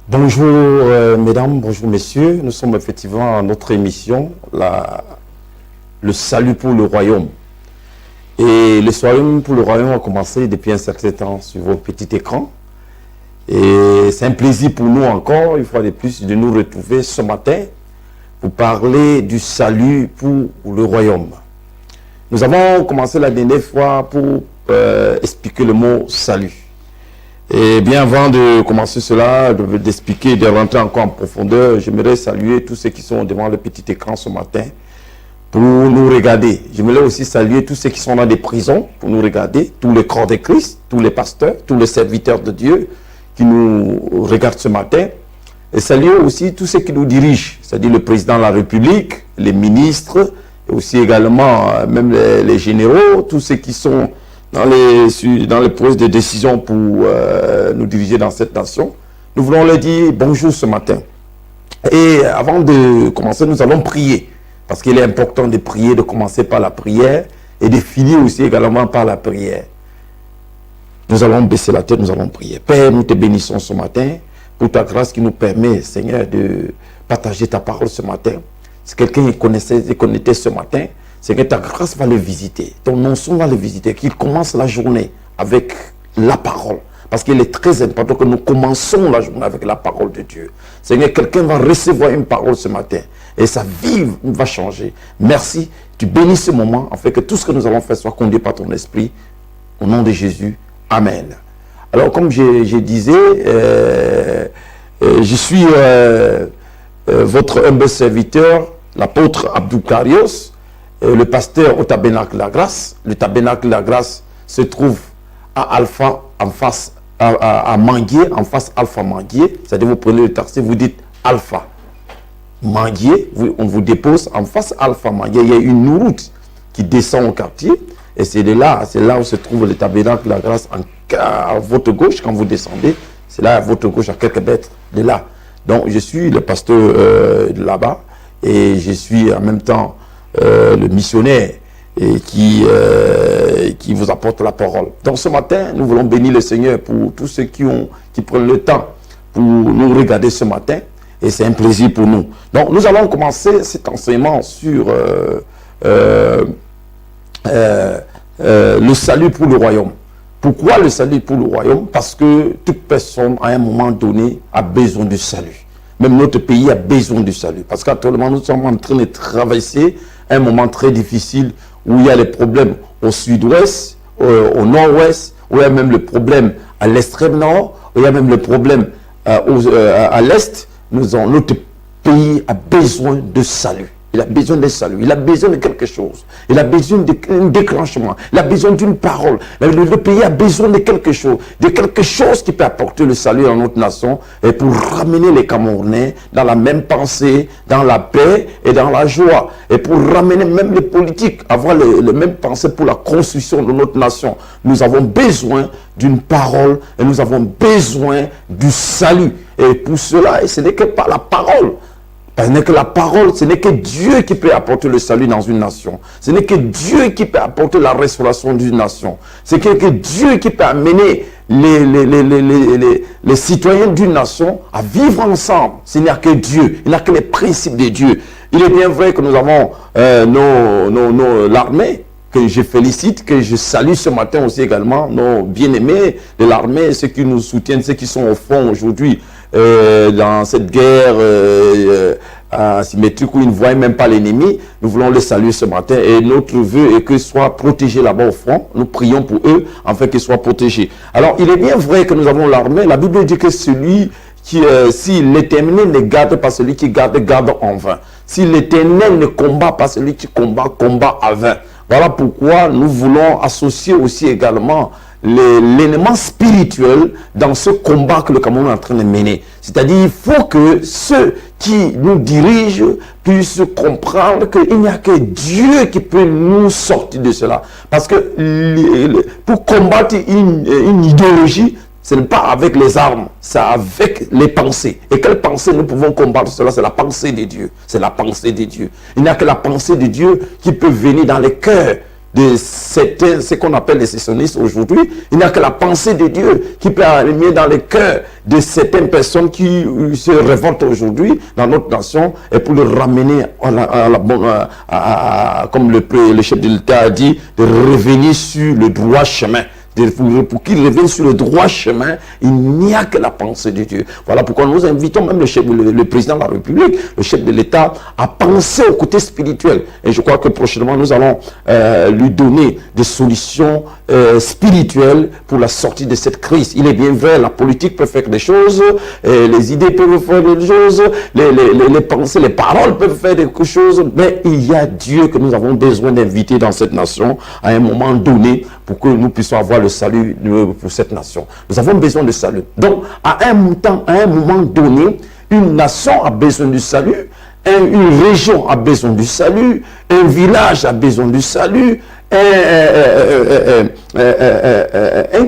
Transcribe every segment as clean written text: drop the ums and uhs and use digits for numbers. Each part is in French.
Bonjour mesdames, bonjour messieurs. Nous sommes effectivement à notre émission, le salut pour le royaume. Et le salut pour le royaume a commencé depuis un certain temps sur vos petits écrans. Et c'est un plaisir pour nous encore, une fois de plus, de nous retrouver ce matin pour parler du salut pour le royaume. Nous avons commencé la dernière fois pour expliquer le mot salut. Et bien avant de commencer cela, d'expliquer, de rentrer encore en profondeur, j'aimerais saluer tous ceux qui sont devant le petit écran ce matin pour nous regarder. J'aimerais aussi saluer tous ceux qui sont dans des prisons pour nous regarder, tous les corps de Christ, tous les pasteurs, tous les serviteurs de Dieu qui nous regardent ce matin. Et saluer aussi tous ceux qui nous dirigent, c'est-à-dire le président de la République, les ministres, et aussi également même les généraux, tous ceux qui sont dans les postes de décision pour nous diriger dans cette nation. Nous voulons leur dire bonjour ce matin. Et avant de commencer, nous allons prier. Parce qu'il est important de prier, de commencer par la prière et de finir aussi également par la prière. Nous allons baisser la tête, nous allons prier. Père, nous te bénissons ce matin pour ta grâce qui nous permet, Seigneur, de partager ta parole ce matin. Si quelqu'un connaissait ce matin, c'est que ta grâce va le visiter, ton nom va le visiter, qu'il commence la journée avec la parole. Parce qu'il est très important que nous commençons la journée avec la parole de Dieu. Seigneur, quelqu'un va recevoir une parole ce matin et sa vie va changer. Merci, tu bénis ce moment afin que tout ce que nous allons faire soit conduit par ton esprit. Au nom de Jésus, Amen. Alors comme je disais, je suis votre humble serviteur, l'apôtre Abdou Karios, le pasteur au Tabernacle La Grâce. Le Tabernacle La Grâce se trouve à Alpha, en face à Manguier, en face Alpha Manguier. C'est-à-dire vous prenez le taxi, vous dites Alpha Manguier, on vous dépose en face Alpha Manguier. Il y a une route qui descend au quartier et c'est là où se trouve le Tabernacle La Grâce à votre gauche quand vous descendez. C'est là à votre gauche, à quelques mètres de là. Donc je suis le pasteur de là-bas et je suis en même temps le missionnaire et qui vous apporte la parole. Donc ce matin, nous voulons bénir le Seigneur pour tous ceux qui prennent le temps pour nous regarder ce matin. Et c'est un plaisir pour nous. Donc nous allons commencer cet enseignement sur le salut pour le royaume. Pourquoi le salut pour le royaume? Parce que toute personne à un moment donné a besoin du salut. Même notre pays a besoin du salut. Parce qu'actuellement nous sommes en train de traverser un moment très difficile où il y a les problèmes au sud-ouest, au nord-ouest, où il y a même le problème à l'extrême nord, où il y a même le problème à l'est. Notre pays a besoin de salut. Il a besoin de salut. Il a besoin de quelque chose. Il a besoin d'un déclenchement. Il a besoin d'une parole. Le pays a besoin de quelque chose qui peut apporter le salut dans notre nation et pour ramener les Camerounais dans la même pensée, dans la paix et dans la joie. Et pour ramener même les politiques, avoir le même pensée pour la construction de notre nation. Nous avons besoin d'une parole et nous avons besoin du salut. Et pour cela, ce n'est que par la parole. Ce n'est que la parole, ce n'est que Dieu qui peut apporter le salut dans une nation. Ce n'est que Dieu qui peut apporter la restauration d'une nation. C'est que Dieu qui peut amener les citoyens d'une nation à vivre ensemble. Ce n'est que Dieu, il n'y a que les principes de Dieu. Il est bien vrai que nous avons l'armée, que je félicite, que je salue ce matin aussi également, nos bien-aimés de l'armée, ceux qui nous soutiennent, ceux qui sont au front aujourd'hui dans cette guerre asymétrique où ils ne voient même pas l'ennemi. Nous voulons les saluer ce matin et notre vœu est qu'ils soient protégés là-bas au front. Nous prions pour eux afin qu'ils soient protégés. Alors il est bien vrai que nous avons l'armée. La Bible dit que celui qui, si l'Éternel ne garde pas, celui qui garde, garde en vain. Si l'Éternel ne combat pas, celui qui combat, combat à vain. Voilà pourquoi nous voulons associer aussi également l'élément spirituel dans ce combat que le Cameroun est en train de mener. C'est-à-dire il faut que ceux qui nous dirigent puissent comprendre qu'il n'y a que Dieu qui peut nous sortir de cela. Parce que pour combattre une idéologie, ce n'est pas avec les armes, c'est avec les pensées. Et quelle pensée nous pouvons combattre cela? C'est la pensée de Dieu. C'est la pensée de Dieu. Il n'y a que la pensée de Dieu qui peut venir dans les cœurs de certains, ce qu'on appelle les sécessionnistes aujourd'hui. Il n'y a que la pensée de Dieu qui peut arriver dans le cœur de certaines personnes qui se révoltent aujourd'hui dans notre nation et pour le ramener comme le chef de l'État a dit, de revenir sur le droit chemin. Pour qu'il revienne sur le droit chemin, il n'y a que la pensée de Dieu. Voilà pourquoi nous invitons même le président de la République, le chef de l'État, à penser au côté spirituel. Et je crois que prochainement, nous allons lui donner des solutions spirituelles pour la sortie de cette crise. Il est bien vrai, la politique peut faire des choses, les idées peuvent faire des choses, les pensées, les paroles peuvent faire des choses, mais il y a Dieu que nous avons besoin d'inviter dans cette nation à un moment donné pour que nous puissions avoir le salut pour cette nation. Nous avons besoin de salut. Donc, à un moment donné, une nation a besoin du salut, une région a besoin du salut, un village a besoin du salut, un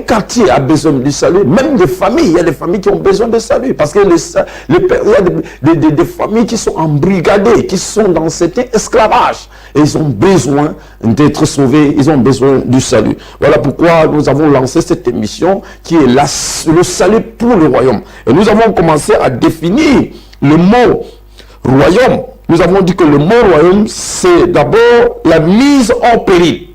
quartier a besoin du salut, même des familles, il y a des familles qui ont besoin de salut, parce que il y a des familles qui sont embrigadées, qui sont dans cet esclavage, et ils ont besoin d'être sauvés, ils ont besoin du salut. Voilà pourquoi nous avons lancé cette émission qui est le salut pour le royaume. Et nous avons commencé à définir le mot royaume. Nous avons dit que le mot royaume, c'est d'abord la mise en péril.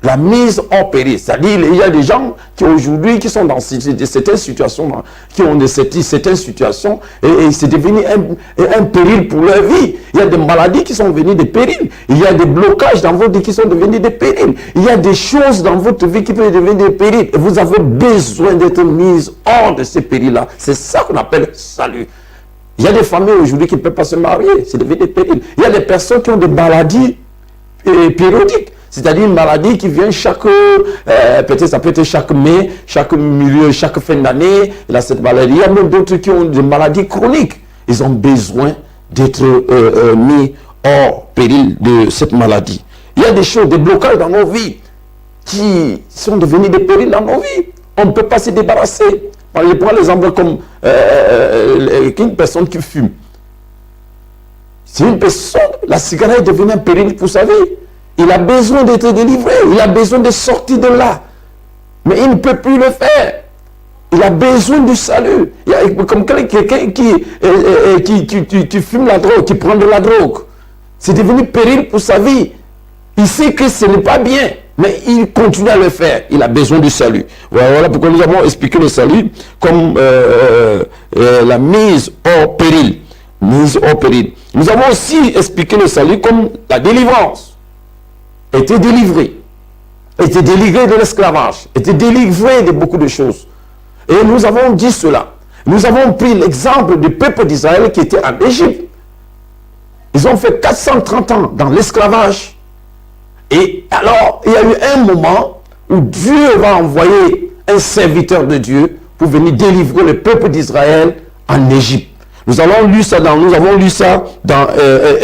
La mise en péril. C'est-à-dire, il y a des gens qui aujourd'hui, qui sont dans certaines situations, qui ont certaines situations, et c'est devenu un péril pour leur vie. Il y a des maladies qui sont devenues des périls. Il y a des blocages dans votre vie qui sont devenus des périls. Il y a des choses dans votre vie qui peuvent devenir des périls. Et vous avez besoin d'être mis hors de ces périls-là. C'est ça qu'on appelle salut. Il y a des familles aujourd'hui qui ne peuvent pas se marier, c'est devenu des périls. Il y a des personnes qui ont des maladies périodiques, c'est-à-dire une maladie qui vient peut-être ça peut être chaque mai, chaque milieu, chaque fin d'année, il a cette maladie. Il y a même d'autres qui ont des maladies chroniques. Ils ont besoin d'être mis hors péril de cette maladie. Il y a des choses, des blocages dans nos vies qui sont devenus des périls dans nos vies. On ne peut pas se débarrasser. Je prends l'exemple comme une personne qui fume. C'est une personne, la cigarette est devenue un péril pour sa vie. Il a besoin d'être délivré, il a besoin de sortir de là. Mais il ne peut plus le faire. Il a besoin du salut. Il y a comme quelqu'un qui fume la drogue, qui prend de la drogue. C'est devenu péril pour sa vie. Il sait que ce n'est pas bien. Mais il continue à le faire. Il a besoin du salut. Voilà pourquoi nous avons expliqué le salut comme la mise hors péril. Mise hors péril. Nous avons aussi expliqué le salut comme la délivrance. Était délivré. Était délivré de l'esclavage. Était délivré de beaucoup de choses. Et nous avons dit cela. Nous avons pris l'exemple du peuple d'Israël qui était en Égypte. Ils ont fait 430 ans dans l'esclavage. Et alors, il y a eu un moment où Dieu va envoyer un serviteur de Dieu pour venir délivrer le peuple d'Israël en Égypte. Nous avons lu ça dans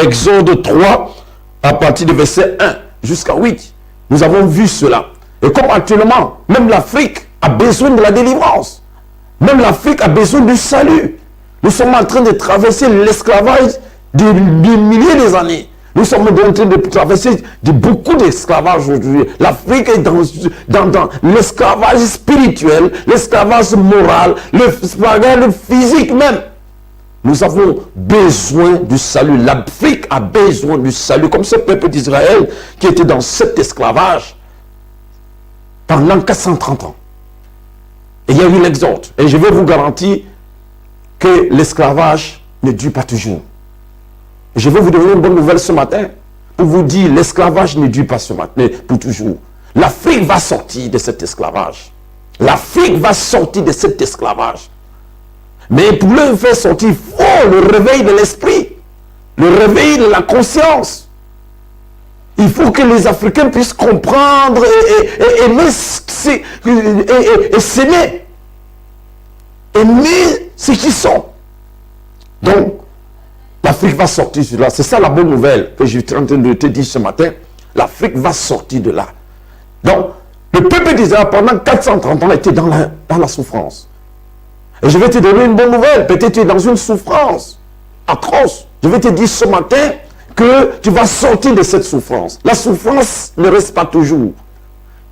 Exode 3, à partir du verset 1 jusqu'à 8. Nous avons vu cela. Et comme actuellement, même l'Afrique a besoin de la délivrance. Même l'Afrique a besoin du salut. Nous sommes en train de traverser l'esclavage de milliers d'années. Nous sommes en train de traverser beaucoup d'esclavage aujourd'hui. L'Afrique est dans l'esclavage spirituel, l'esclavage moral, l'esclavage physique même. Nous avons besoin du salut. L'Afrique a besoin du salut. Comme ce peuple d'Israël qui était dans cet esclavage pendant 430 ans. Et il y a eu l'exode. Et je vais vous garantir que l'esclavage ne dure pas toujours. Je vais vous donner une bonne nouvelle ce matin pour vous dire l'esclavage ne dure pas ce matin, pour toujours. L'Afrique va sortir de cet esclavage. L'Afrique va sortir de cet esclavage. Mais pour le faire sortir, il faut le réveil de l'esprit, le réveil de la conscience. Il faut que les Africains puissent comprendre et aimer et s'aimer. Aimer ce qu'ils sont. Donc, l'Afrique va sortir de là. C'est ça la bonne nouvelle que je suis en train de te dire ce matin. L'Afrique va sortir de là. Donc, le peuple d'Israël, pendant 430 ans, était dans la souffrance. Et je vais te donner une bonne nouvelle. Peut-être tu es dans une souffrance atroce. Je vais te dire ce matin que tu vas sortir de cette souffrance. La souffrance ne reste pas toujours.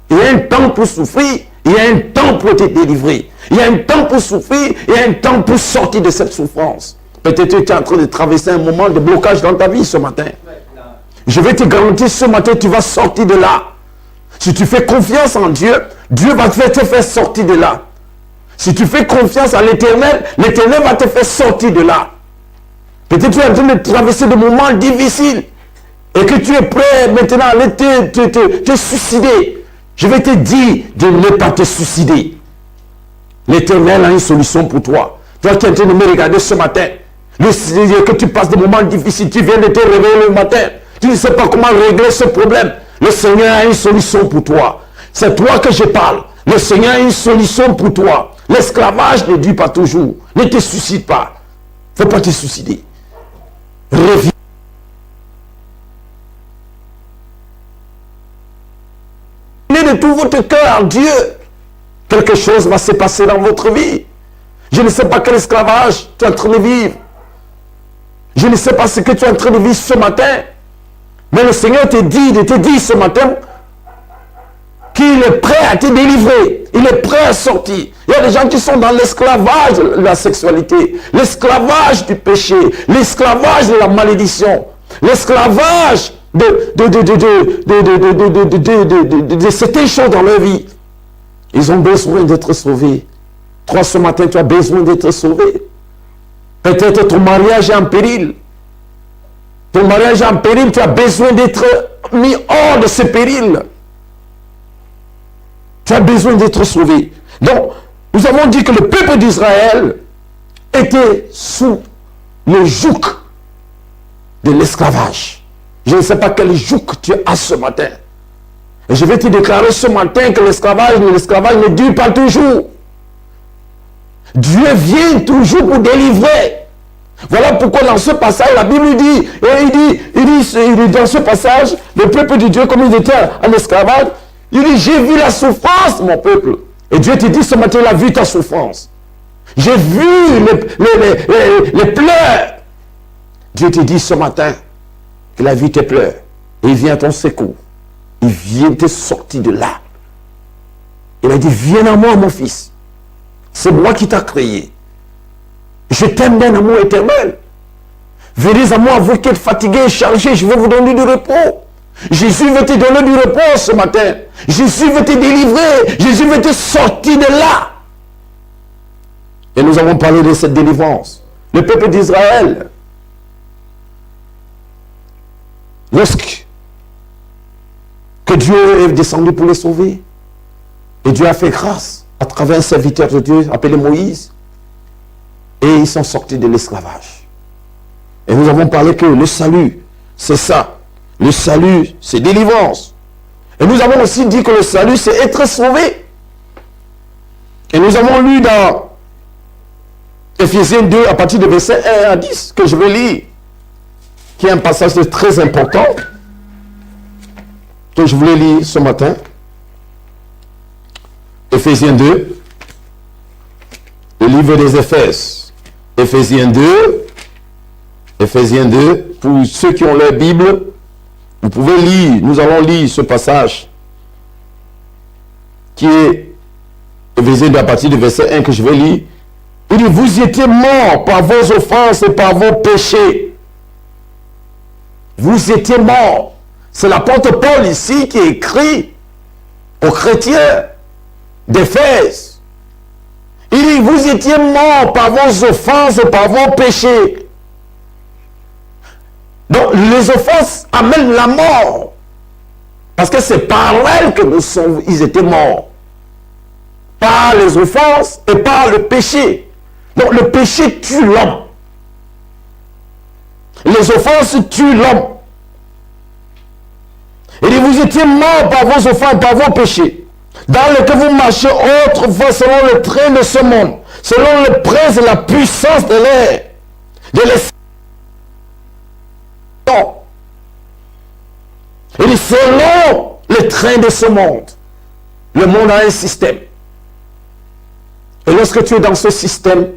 Il y a un temps pour souffrir, il y a un temps pour te délivrer. Il y a un temps pour souffrir, il y a un temps pour sortir de cette souffrance. Peut-être que tu es en train de traverser un moment de blocage dans ta vie ce matin. Je vais te garantir ce matin, tu vas sortir de là. Si tu fais confiance en Dieu, Dieu va te faire sortir de là. Si tu fais confiance à l'Éternel, l'Éternel va te faire sortir de là. Peut-être que tu es en train de traverser des moments difficiles et que tu es prêt maintenant à te suicider. Je vais te dire de ne pas te suicider. L'Éternel a une solution pour toi. Toi qui es en train de me regarder ce matin, que tu passes des moments difficiles, tu viens de te réveiller le matin, tu ne sais pas comment régler ce problème. Le Seigneur a une solution pour toi. C'est toi que je parle. Le Seigneur a une solution pour toi. L'esclavage ne dure pas toujours. Ne te suicide pas. Il ne faut pas te suicider. Reviens. De tout votre cœur en Dieu. Quelque chose va se passer dans votre vie. Je ne sais pas quel esclavage tu es en train de vivre. Je ne sais pas ce que tu es en train de vivre ce matin. Mais le Seigneur te dit ce matin qu'il est prêt à te délivrer. Il est prêt à sortir. Il y a des gens qui sont dans l'esclavage de la sexualité, l'esclavage du péché, l'esclavage de la malédiction, l'esclavage de certaines choses dans leur vie. Ils ont besoin d'être sauvés. Toi, ce matin, tu as besoin d'être sauvé. Peut-être ton mariage est en péril. Ton mariage est en péril, tu as besoin d'être mis hors de ce péril. Tu as besoin d'être sauvé. Donc, nous avons dit que le peuple d'Israël était sous le joug de l'esclavage. Je ne sais pas quel joug tu as ce matin. Et je vais te déclarer ce matin que l'esclavage ne dure pas toujours. Dieu vient toujours pour délivrer. Voilà pourquoi dans ce passage, la Bible dit, il dit dans ce passage, le peuple de Dieu, comme il était en esclavage, il dit, j'ai vu la souffrance, mon peuple. Et Dieu te dit ce matin, il a vu ta souffrance. J'ai vu les pleurs. Dieu te dit ce matin, qu'il a vu tes pleurs. Et il vient à ton secours. Il vient te sortir de là. Il a dit, viens à moi, mon fils. C'est moi qui t'ai créé. Je t'aime d'un amour éternel. Venez à moi, vous qui êtes fatigués et chargés, je vais vous donner du repos. Jésus veut te donner du repos ce matin. Jésus veut te délivrer. Jésus veut te sortir de là. Et nous avons parlé de cette délivrance. Le peuple d'Israël, lorsque Dieu est descendu pour les sauver, et Dieu a fait grâce à travers un serviteur de Dieu appelé Moïse, et ils sont sortis de l'esclavage. Et nous avons parlé que le salut, c'est ça. Le salut, c'est délivrance. Et nous avons aussi dit que le salut, c'est être sauvé. Et nous avons lu dans Ephésiens 2, à partir de verset 1 à 10, que je vais lire, qui est un passage très important, que je voulais lire ce matin. Ephésiens 2, le livre des Éphèses. Ephésiens 2, pour ceux qui ont leur Bible, vous pouvez lire, nous allons lire ce passage qui est Ephésiens 2 à partir du verset 1 que je vais lire. Il dit, vous étiez morts par vos offenses et par vos péchés. Vous étiez morts. C'est l'apôtre Paul ici qui écrit aux chrétiens d'Éphèse. Il dit, vous étiez morts par vos offenses et par vos péchés. Donc, les offenses amènent la mort. Parce que c'est par elles que ils étaient morts. Par les offenses et par le péché. Donc, le péché tue l'homme. Les offenses tuent l'homme. Il dit, vous étiez morts par vos offenses et par vos péchés, dans lequel vous marchez autrefois selon le train de ce monde, selon le prince et la puissance de l'air, de l'esprit. Il dit, selon le train de ce monde, le monde a un système. Et lorsque tu es dans ce système,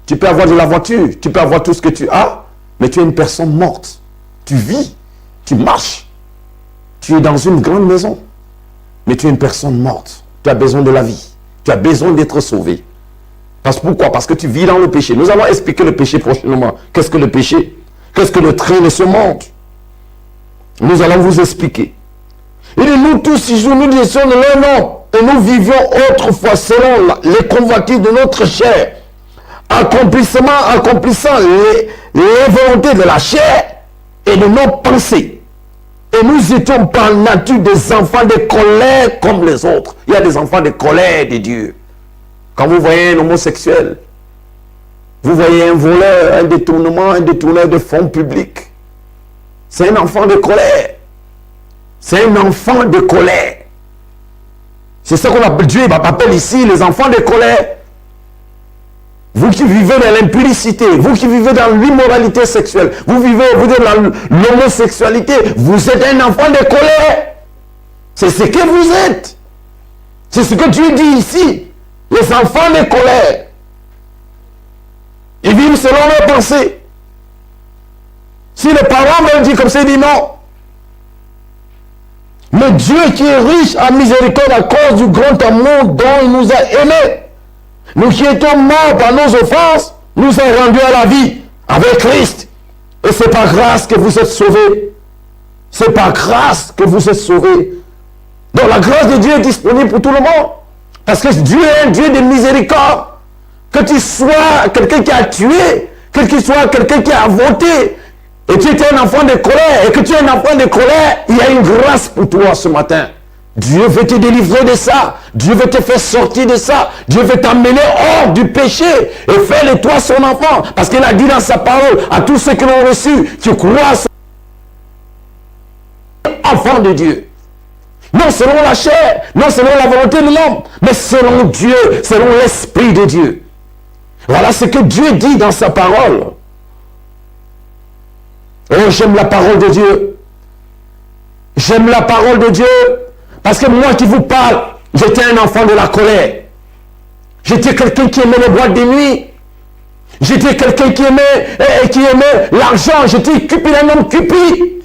tu peux avoir de la voiture, tu peux avoir tout ce que tu as, mais tu es une personne morte. Tu vis, tu marches. Tu es dans une grande maison, mais tu es une personne morte. Tu as besoin de la vie. Tu as besoin d'être sauvé. Pourquoi? Parce que tu vis dans le péché. Nous allons expliquer le péché prochainement. Qu'est-ce que le péché? Qu'est-ce que le train de ce monde? Nous allons vous expliquer. Il dit, nous tous, si nous étions de l'un homme, et nous vivions autrefois selon les convoitises de notre chair, accomplissant les volontés de la chair et de nos pensées. Et nous étions par nature des enfants de colère comme les autres. Il y a des enfants de colère de Dieu. Quand vous voyez un homosexuel, vous voyez un voleur, un détourneur de fonds publics, c'est un enfant de colère. C'est un enfant de colère. C'est ça qu'on appelle, Dieu appelle ici les enfants de colère. Vous qui vivez dans l'impudicité, vous qui vivez dans l'immoralité sexuelle, vous êtes dans l'homosexualité, vous êtes un enfant de colère. C'est ce que vous êtes. C'est ce que Dieu dit ici. Les enfants de colère. Ils vivent selon leurs pensées. Si les parents veulent dire comme ça, ils disent non. Mais Dieu qui est riche en miséricorde à cause du grand amour dont il nous a aimés, nous qui étions morts par nos offenses, nous a rendus à la vie avec Christ. Et c'est par grâce que vous êtes sauvés. C'est par grâce que vous êtes sauvés. Donc la grâce de Dieu est disponible pour tout le monde. Parce que Dieu est un Dieu de miséricorde. Que tu sois quelqu'un qui a tué, que tu sois quelqu'un qui a voté, et tu étais un enfant de colère, et que tu es un enfant de colère, il y a une grâce pour toi ce matin. Dieu veut te délivrer de ça. Dieu veut te faire sortir de ça. Dieu veut t'amener hors du péché et faire de toi son enfant. Parce qu'il a dit dans sa parole à tous ceux qui l'ont reçu, tu crois enfant de Dieu. Non selon la chair, non selon la volonté de l'homme, mais selon Dieu, selon l'Esprit de Dieu. Voilà ce que Dieu dit dans sa parole. Oh, j'aime la parole de Dieu. J'aime la parole de Dieu parce que moi qui vous parle, j'étais un enfant de la colère. J'étais quelqu'un qui aimait les boîtes de nuit. J'étais quelqu'un qui aimait l'argent. J'étais cupide, un homme cupide.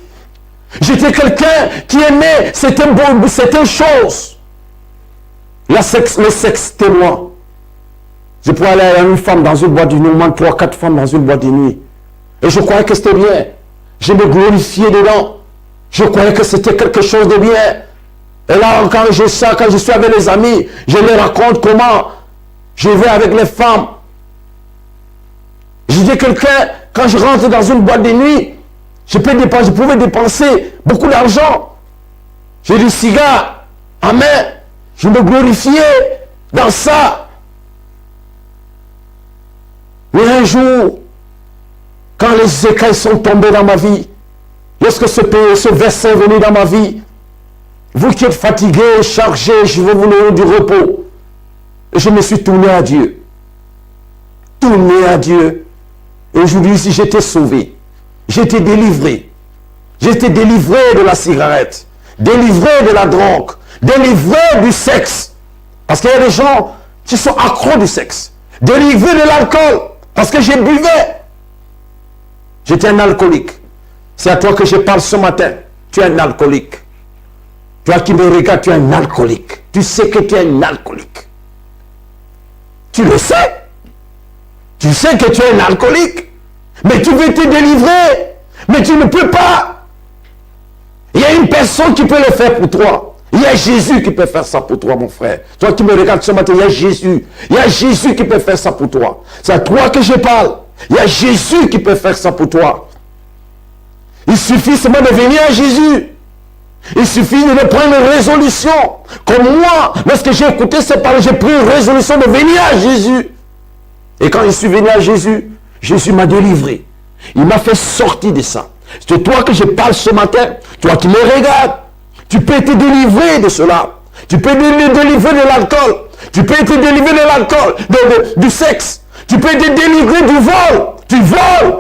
J'étais quelqu'un qui aimait certaines choses. Le sexe, c'était moi. Je pouvais aller à une femme dans une boîte de nuit, au moins 3-4 femmes dans une boîte de nuit. Et je croyais que c'était bien. Je me glorifiais dedans. Je croyais que c'était quelque chose de bien. Et là, quand je suis avec les amis, je leur raconte comment je vais avec les femmes. Je dis quelqu'un, quand je rentre dans une boîte de nuit, je pouvais dépenser beaucoup d'argent. J'ai du cigare en main. Je me glorifiais dans ça. Mais un jour, quand les écailles sont tombées dans ma vie, lorsque ce verset est venu dans ma vie, vous qui êtes fatigués, chargés, je veux vous donner du repos. Et je me suis tourné à Dieu. Tourné à Dieu. Et aujourd'hui, si j'étais sauvé, j'étais délivré. J'étais délivré de la cigarette, délivré de la drogue, délivré du sexe. Parce qu'il y a des gens qui sont accros du sexe. Délivré de l'alcool, parce que j'ai buvais. J'étais un alcoolique. C'est à toi que je parle ce matin. Tu es un alcoolique. Toi qui me regardes, tu es un alcoolique. Tu sais que tu es un alcoolique. Tu le sais. Tu sais que tu es un alcoolique. Mais tu veux te délivrer. Mais tu ne peux pas. Il y a une personne qui peut le faire pour toi. Il y a Jésus qui peut faire ça pour toi, mon frère. Toi qui me regardes ce matin, il y a Jésus. Il y a Jésus qui peut faire ça pour toi. C'est à toi que je parle. Il y a Jésus qui peut faire ça pour toi. Il suffit seulement de venir à Jésus. Il suffit de prendre une résolution. Comme moi, lorsque j'ai écouté ces paroles, j'ai pris une résolution de venir à Jésus. Et quand je suis venu à Jésus, Jésus m'a délivré. Il m'a fait sortir de ça. C'est toi que je parle ce matin. Toi qui me regardes. Tu peux te délivrer de cela. Tu peux te délivrer de l'alcool. Tu peux te délivrer de l'alcool, du sexe. Tu peux te délivrer du vol. Tu voles.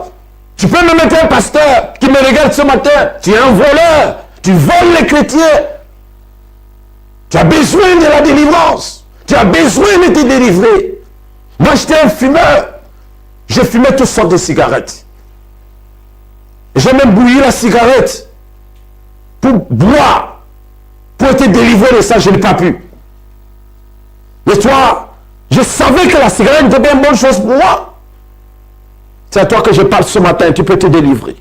Tu peux me mettre un pasteur qui me regarde ce matin. Tu es un voleur. Tu voles les chrétiens. Tu as besoin de la délivrance. Tu as besoin de te délivrer. Moi, j'étais un fumeur. Je fumais toutes sortes de cigarettes. J'ai même bouilli la cigarette pour boire, pour être délivré de ça, je n'ai pas pu. Mais toi, je savais que la cigarette était une bonne chose pour moi. C'est à toi que je parle ce matin, tu peux te délivrer.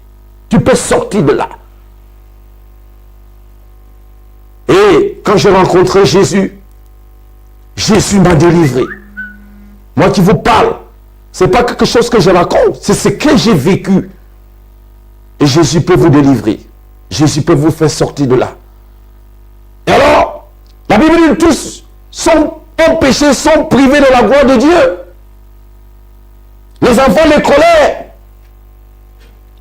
Tu peux sortir de là. Et quand j'ai rencontré Jésus, Jésus m'a délivré. Moi qui vous parle, ce n'est pas quelque chose que je raconte, c'est ce que j'ai vécu. Et Jésus peut vous délivrer. Jésus peut vous faire sortir de là. Et alors, la Bible dit tous sont péchés, sont privés de la gloire de Dieu. Les enfants de colère.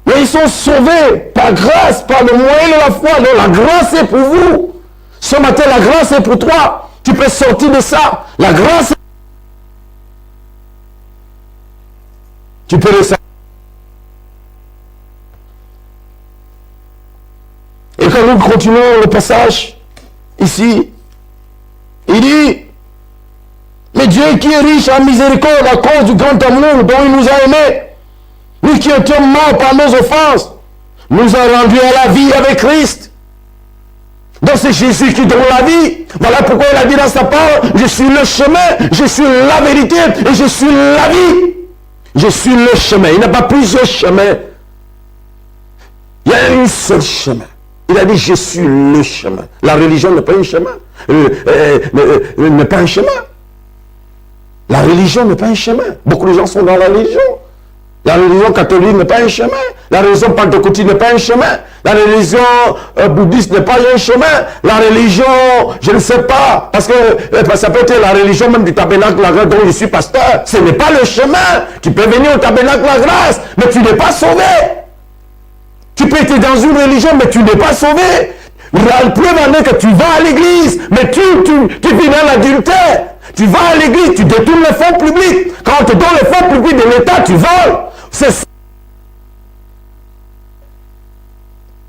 Mais ils sont sauvés par grâce, par le moyen de la foi. Donc la grâce est pour vous. Ce matin, la grâce est pour toi. Tu peux sortir de ça. La grâce. Tu peux le savoir. Et quand nous continuons le passage, ici, il dit, mais Dieu qui est riche en miséricorde à cause du grand amour dont il nous a aimés, nous qui étions morts par nos offenses, nous a rendus à la vie avec Christ. Donc c'est Jésus qui donne la vie. Voilà pourquoi il a dit dans sa parole, je suis le chemin, je suis la vérité et je suis la vie. Je suis le chemin. Il n'y a pas plusieurs chemins. Il y a un seul chemin. Il a dit, je suis le chemin. La religion n'est pas un chemin. N'est pas un chemin. La religion n'est pas un chemin. Beaucoup de gens sont dans la religion. La religion catholique n'est pas un chemin. La religion pentecôtiste n'est pas un chemin. La religion bouddhiste n'est pas un chemin. La religion, je ne sais pas, parce que ça peut être la religion même du tabernacle la grâce dont je suis pasteur. Ce n'est pas le chemin. Tu peux venir au tabernacle la grâce, mais tu n'es pas sauvé. Tu peux être dans une religion, mais tu n'es pas sauvé. La preuve en est que tu vas à l'église, mais tu vis dans l'adultère. Tu vas à l'église, tu détournes les fonds publics. Quand on te donne les fonds publics de l'État, tu voles. C'est ça.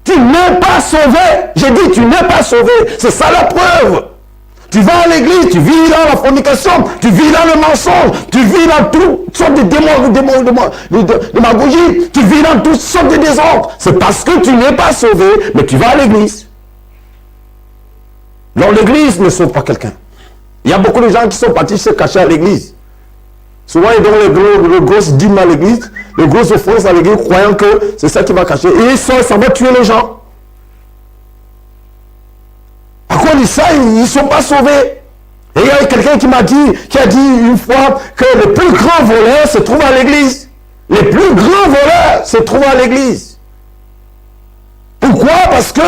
Tu n'es pas sauvé. J'ai dit, tu n'es pas sauvé. C'est ça la preuve. Tu vas à l'église, tu vis dans la fornication, tu vis dans le mensonge, tu vis dans toutes sortes de démagogie, tu vis dans toutes sortes de désordres. C'est parce que tu n'es pas sauvé, mais tu vas à l'église. Non, l'église ne sauve pas quelqu'un. Il y a beaucoup de gens qui sont partis se cacher à l'église. Souvent, ils donnent les grosses dîmes à l'église, les grosses offrances à l'église, croyant que c'est ça qui va cacher. Et ça va tuer les gens. À cause de ça, ils ne sont pas sauvés. Et il y a quelqu'un qui a dit une fois que les plus grands voleurs se trouvent à l'église. Les plus grands voleurs se trouvent à l'église. Pourquoi? Parce que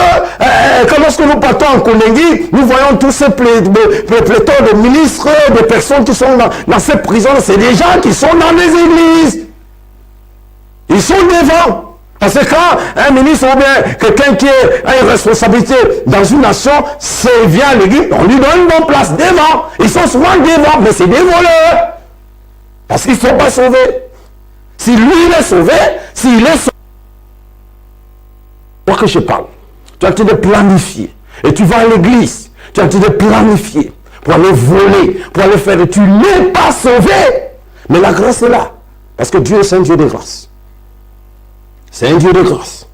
lorsque nous partons en Kondengi, nous voyons tous ces pléthores de ministres, de personnes qui sont dans ces prisons. C'est des gens qui sont dans les églises. Ils sont devant. Parce que quand un ministre ou bien quelqu'un qui a une responsabilité dans une nation, vient à l'église, on lui donne une bonne place devant. Ils sont souvent devant, mais c'est des voleurs. Parce qu'ils ne sont pas sauvés. Si lui il est sauvé, s'il est sauvé, moi que je parle, tu as été de planifier. Et tu vas à l'église, tu as été de planifier pour aller voler, pour aller faire. Tu n'es pas sauvé. Mais la grâce est là. Parce que Dieu est un Dieu de grâce. C'est un Dieu de grâce.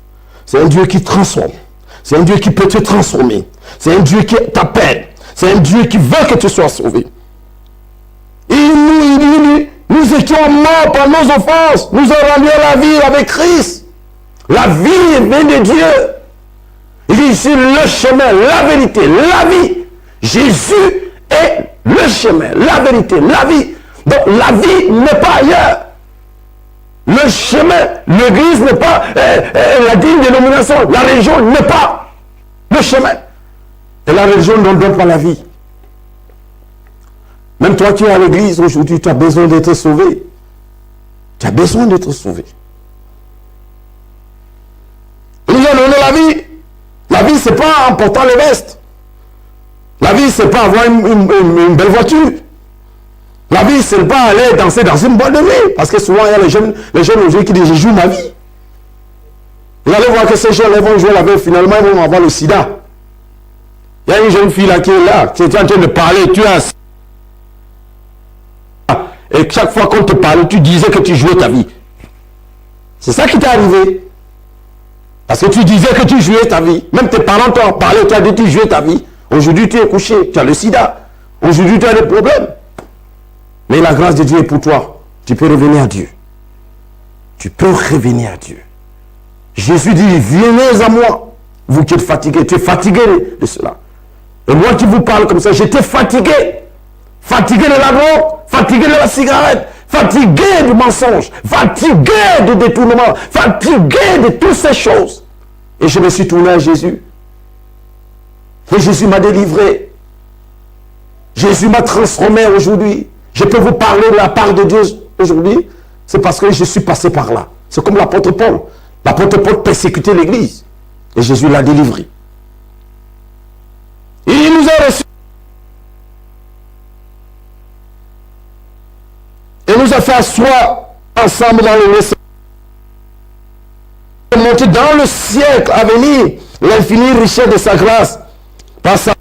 C'est un Dieu qui transforme. C'est un Dieu qui peut te transformer. C'est un Dieu qui t'appelle. C'est un Dieu qui veut que tu sois sauvé. Et nous étions morts par nos offenses. Nous avons rendu à la vie avec Christ. La vie vient de Dieu. Il dit ici le chemin, la vérité, la vie. Jésus est le chemin, la vérité, la vie. Donc la vie n'est pas ailleurs. Le chemin, l'église n'est pas la digne dénomination. La religion n'est pas le chemin. Et la religion ne donne pas la vie. Même toi qui es à l'église aujourd'hui, tu as besoin d'être sauvé. Tu as besoin d'être sauvé. Il nous a donné la vie. La vie, ce n'est pas en portant les vestes. La vie, ce n'est pas avoir une belle voiture. La vie, ce n'est pas aller danser dans une boîte de nuit. Parce que souvent, il y a les jeunes aujourd'hui qui disent, je joue ma vie. Vous allez voir que ces jeunes vont jouer la vie, finalement, ils vont avoir le sida. Il y a une jeune fille là qui est là, qui est en train de parler, tu as... Et chaque fois qu'on te parle, tu disais que tu jouais ta vie. C'est ça qui t'est arrivé. Parce que tu disais que tu jouais ta vie. Même tes parents t'ont parlé, tu as dit que tu jouais ta vie. Aujourd'hui, tu es couché, tu as le sida. Aujourd'hui, tu as des problèmes. Mais la grâce de Dieu est pour toi. Tu peux revenir à Dieu. Tu peux revenir à Dieu. Jésus dit, venez à moi, vous qui êtes fatigués. Tu es fatigué de cela. Et moi qui vous parle comme ça, j'étais fatigué. Fatigué de la drogue, fatigué de la cigarette, fatigué du mensonge, fatigué du détournement, fatigué de toutes ces choses. Et je me suis tourné à Jésus. Et Jésus m'a délivré. Jésus m'a transformé aujourd'hui. Je peux vous parler de la part de Dieu aujourd'hui. C'est parce que je suis passé par là. C'est comme l'apôtre Paul. L'apôtre Paul persécutait l'église. Et Jésus l'a délivré. Et il nous a reçus. Et nous a fait asseoir ensemble dans le ciel. Monter dans le siècle à venir l'infinie richesse de sa grâce. Par sa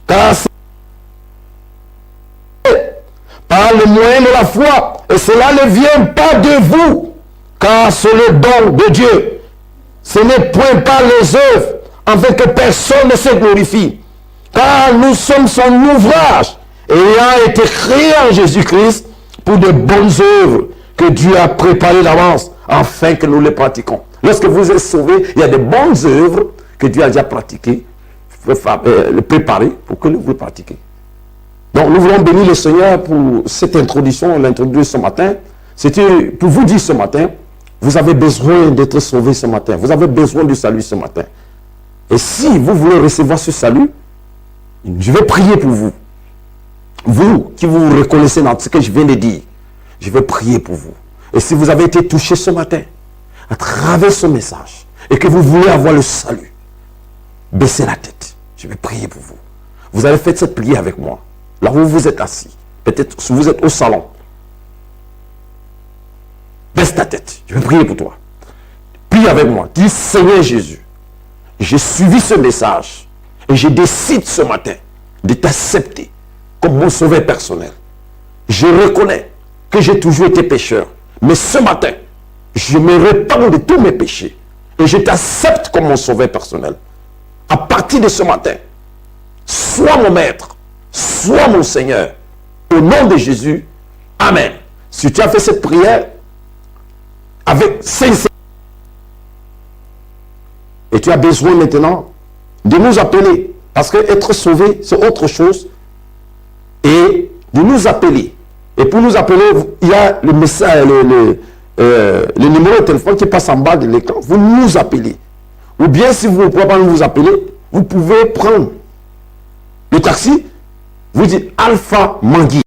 grâce. Par le moyen de la foi. Et cela ne vient pas de vous, car c'est le don de Dieu. Ce n'est point par les œuvres, afin que personne ne se glorifie. Car nous sommes son ouvrage, ayant été créés en Jésus-Christ pour de bonnes œuvres que Dieu a préparées d'avance, afin que nous les pratiquons. Lorsque vous êtes sauvés, il y a de bonnes œuvres que Dieu a déjà pratiquées, préparées pour que vous les pratiquiez. Donc nous voulons bénir le Seigneur pour cette introduction, l'introduire ce matin. C'était pour vous dire ce matin, vous avez besoin d'être sauvé ce matin. Vous avez besoin du salut ce matin. Et si vous voulez recevoir ce salut, je vais prier pour vous. Vous qui vous reconnaissez dans ce que je viens de dire, je vais prier pour vous. Et si vous avez été touché ce matin, à travers ce message, et que vous voulez avoir le salut, baissez la tête. Je vais prier pour vous. Vous allez faire cette prière avec moi. Là où vous êtes assis, peut-être si vous êtes au salon, baisse ta tête, je vais prier pour toi. Prie avec moi, dis Seigneur Jésus, j'ai suivi ce message et je décide ce matin de t'accepter comme mon sauveur personnel. Je reconnais que j'ai toujours été pécheur, mais ce matin, je me répands de tous mes péchés et je t'accepte comme mon sauveur personnel. À partir de ce matin, sois mon maître, sois mon Seigneur. Au nom de Jésus, Amen. Si tu as fait cette prière avec sincérité, et tu as besoin maintenant de nous appeler, parce que être sauvé, c'est autre chose, et de nous appeler. Et pour nous appeler, il y a le message, le numéro de téléphone qui passe en bas de l'écran. Vous nous appelez. Ou bien si vous ne pouvez pas nous appeler, vous pouvez prendre le taxi. Vous dites Alpha Mangui.